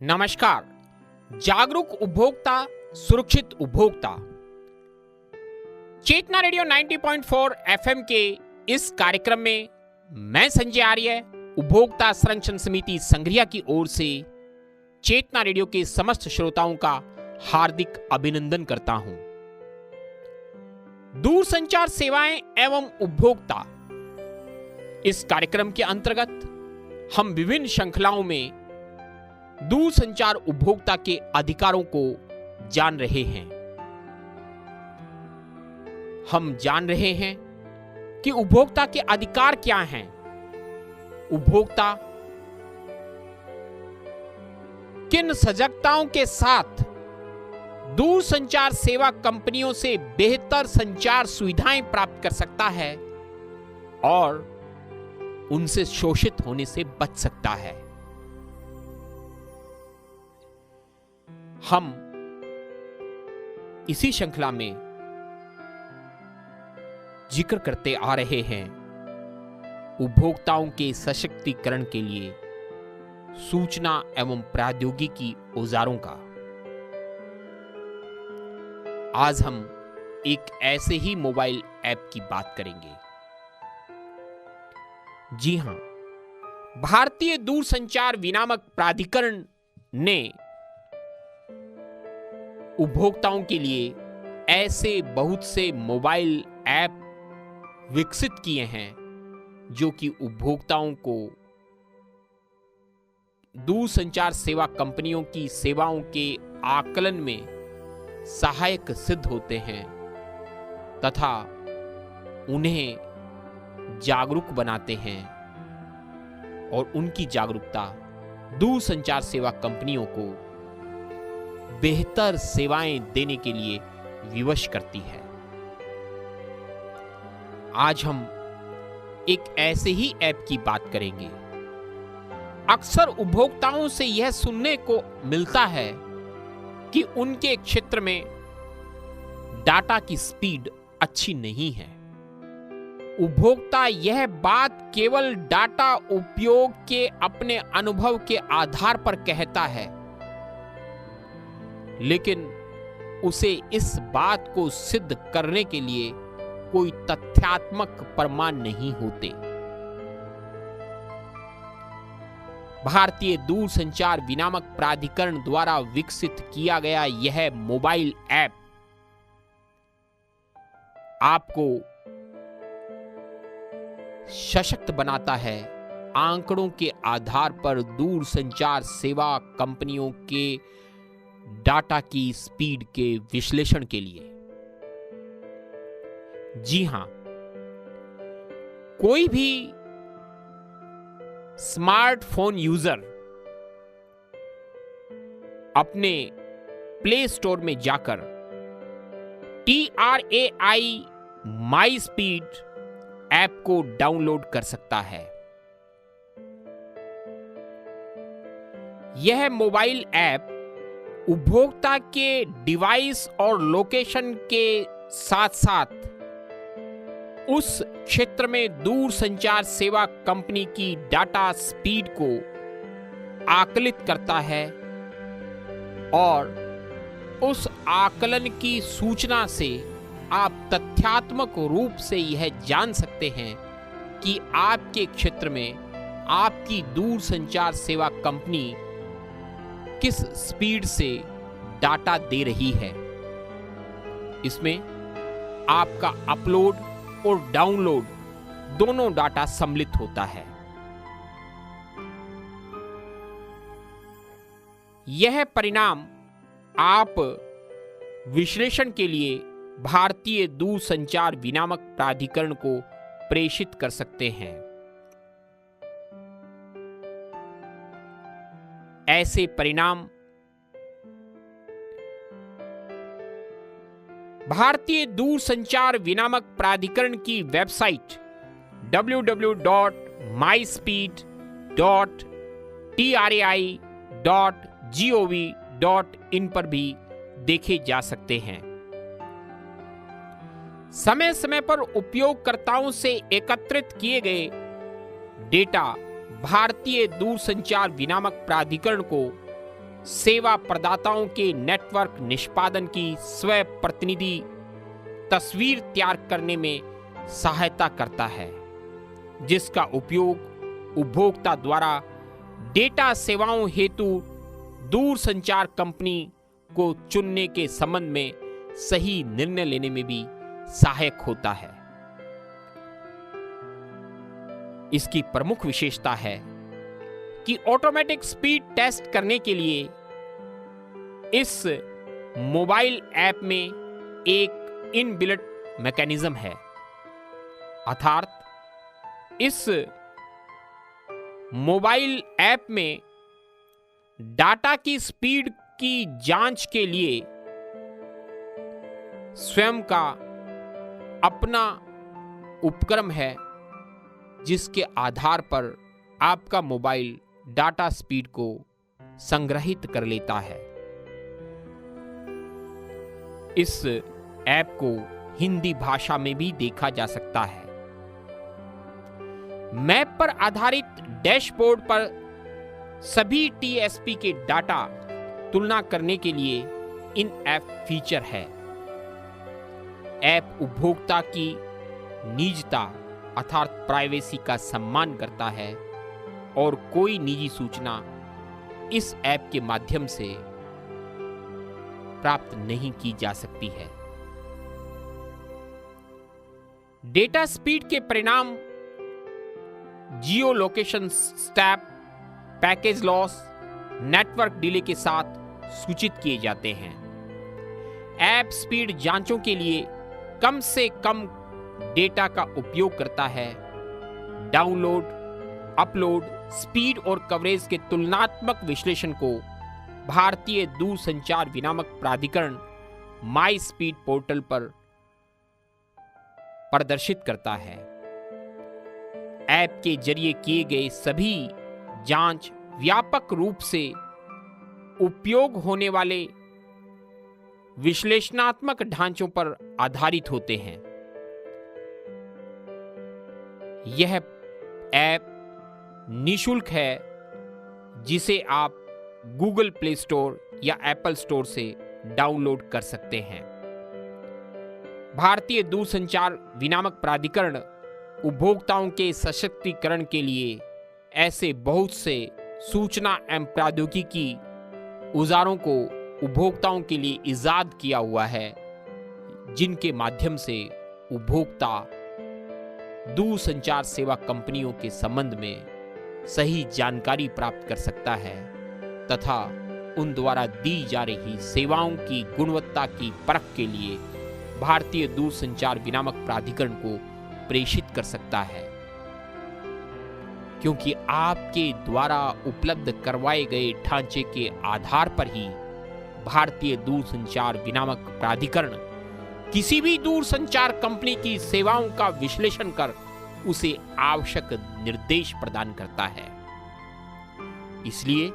नमस्कार। जागरूक उपभोक्ता सुरक्षित उपभोक्ता चेतना रेडियो 90.4 एफएम के इस कार्यक्रम में मैं संजय आर्य उपभोक्ता संरक्षण समिति संघरिया की ओर से चेतना रेडियो के समस्त श्रोताओं का हार्दिक अभिनंदन करता हूं। दूरसंचार सेवाएं एवं उपभोक्ता इस कार्यक्रम के अंतर्गत हम विभिन्न श्रृंखलाओं में दूरसंचार उपभोक्ता के अधिकारों को जान रहे हैं। हम जान रहे हैं कि उपभोक्ता के अधिकार क्या हैं। उपभोक्ता किन सजगताओं के साथ दूरसंचार सेवा कंपनियों से बेहतर संचार सुविधाएं प्राप्त कर सकता है और उनसे शोषित होने से बच सकता है। हम इसी श्रृंखला में जिक्र करते आ रहे हैं उपभोक्ताओं के सशक्तिकरण के लिए सूचना एवं प्रौद्योगिकी औजारों का। आज हम एक ऐसे ही मोबाइल ऐप की बात करेंगे। जी हां, भारतीय दूरसंचार विनियामक प्राधिकरण ने उपभोक्ताओं के लिए ऐसे बहुत से मोबाइल ऐप विकसित किए हैं जो कि उपभोक्ताओं को दूरसंचार सेवा कंपनियों की सेवाओं के आकलन में सहायक सिद्ध होते हैं तथा उन्हें जागरूक बनाते हैं और उनकी जागरूकता दूरसंचार सेवा कंपनियों को बेहतर सेवाएं देने के लिए विवश करती है। आज हम एक ऐसे ही ऐप की बात करेंगे। अक्सर उपभोक्ताओं से यह सुनने को मिलता है कि उनके क्षेत्र में डाटा की स्पीड अच्छी नहीं है। उपभोक्ता यह बात केवल डाटा उपयोग के अपने अनुभव के आधार पर कहता है, लेकिन उसे इस बात को सिद्ध करने के लिए कोई तथ्यात्मक प्रमाण नहीं होते। भारतीय दूरसंचार विनियामक प्राधिकरण द्वारा विकसित किया गया यह मोबाइल ऐप आपको सशक्त बनाता है आंकड़ों के आधार पर दूरसंचार सेवा कंपनियों के डाटा की स्पीड के विश्लेषण के लिए। जी हां, कोई भी स्मार्टफोन यूजर अपने प्ले स्टोर में जाकर TRAI माई स्पीड ऐप को डाउनलोड कर सकता है। यह मोबाइल ऐप उपभोक्ता के डिवाइस और लोकेशन के साथ साथ उस क्षेत्र में दूरसंचार सेवा कंपनी की डाटा स्पीड को आकलित करता है और उस आकलन की सूचना से आप तथ्यात्मक रूप से यह जान सकते हैं कि आपके क्षेत्र में आपकी दूरसंचार सेवा कंपनी किस स्पीड से डाटा दे रही है। इसमें आपका अपलोड और डाउनलोड दोनों डाटा सम्मिलित होता है। यह परिणाम आप विश्लेषण के लिए भारतीय दूरसंचार विनियामक प्राधिकरण को प्रेषित कर सकते हैं। ऐसे परिणाम भारतीय दूरसंचार विनियामक प्राधिकरण की वेबसाइट www.myspeed.trai.gov.in पर भी देखे जा सकते हैं। समय समय पर उपयोगकर्ताओं से एकत्रित किए गए डेटा भारतीय दूरसंचार विनियामक प्राधिकरण को सेवा प्रदाताओं के नेटवर्क निष्पादन की स्व प्रतिनिधि तस्वीर तैयार करने में सहायता करता है, जिसका उपयोग उपभोक्ता द्वारा डेटा सेवाओं हेतु दूरसंचार कंपनी को चुनने के संबंध में सही निर्णय लेने में भी सहायक होता है। इसकी प्रमुख विशेषता है कि ऑटोमेटिक स्पीड टेस्ट करने के लिए इस मोबाइल ऐप में एक इनबिल्ट मैकेनिज्म है, अर्थात इस मोबाइल ऐप में डाटा की स्पीड की जांच के लिए स्वयं का अपना उपक्रम है, जिसके आधार पर आपका मोबाइल डाटा स्पीड को संग्रहित कर लेता है। इस ऐप को हिंदी भाषा में भी देखा जा सकता है। मैप पर आधारित डैशबोर्ड पर सभी टीएसपी के डाटा तुलना करने के लिए इन ऐप फीचर है। ऐप उपभोक्ता की निजता अर्थात प्राइवेसी का सम्मान करता है और कोई निजी सूचना इस ऐप के माध्यम से प्राप्त नहीं की जा सकती है। डेटा स्पीड के परिणाम जियो location step, package loss, network delay के साथ सूचित किए जाते हैं। ऐप स्पीड जांचों के लिए कम से कम डेटा का उपयोग करता है। डाउनलोड, अपलोड, स्पीड और कवरेज के तुलनात्मक विश्लेषण को भारतीय दूरसंचार विनियामक प्राधिकरण माई स्पीड पोर्टल पर प्रदर्शित करता है। ऐप के जरिए किए गए सभी जांच व्यापक रूप से उपयोग होने वाले विश्लेषणात्मक ढांचों पर आधारित होते हैं। यह ऐप निशुल्क है, जिसे आप गूगल प्ले स्टोर या एप्पल स्टोर से डाउनलोड कर सकते हैं। भारतीय दूरसंचार विनियामक प्राधिकरण उपभोक्ताओं के सशक्तिकरण के लिए ऐसे बहुत से सूचना एवं प्रौद्योगिकी औजारों को उपभोक्ताओं के लिए इजाद किया हुआ है, जिनके माध्यम से उपभोक्ता दूरसंचार सेवा कंपनियों के संबंध में सही जानकारी प्राप्त कर सकता है तथा उन द्वारा दी जा रही सेवाओं की गुणवत्ता की परख के लिए भारतीय दूरसंचार विनियामक प्राधिकरण को प्रेषित कर सकता है, क्योंकि आपके द्वारा उपलब्ध करवाए गए ढांचे के आधार पर ही भारतीय दूरसंचार विनियामक प्राधिकरण किसी भी दूरसंचार कंपनी की सेवाओं का विश्लेषण कर उसे आवश्यक निर्देश प्रदान करता है। इसलिए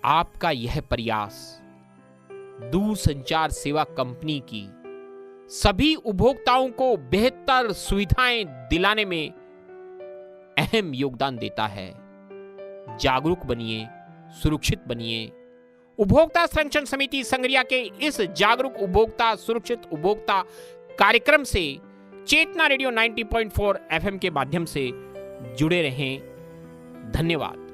आपका यह प्रयास दूरसंचार सेवा कंपनी की सभी उपभोक्ताओं को बेहतर सुविधाएं दिलाने में अहम योगदान देता है। जागरूक बनिए, सुरक्षित बनिए। उपभोक्ता संरक्षण समिति संग्रिया के इस जागरूक उपभोक्ता सुरक्षित उपभोक्ता कार्यक्रम से चेतना रेडियो 90.4 एफएम के माध्यम से जुड़े रहें। धन्यवाद।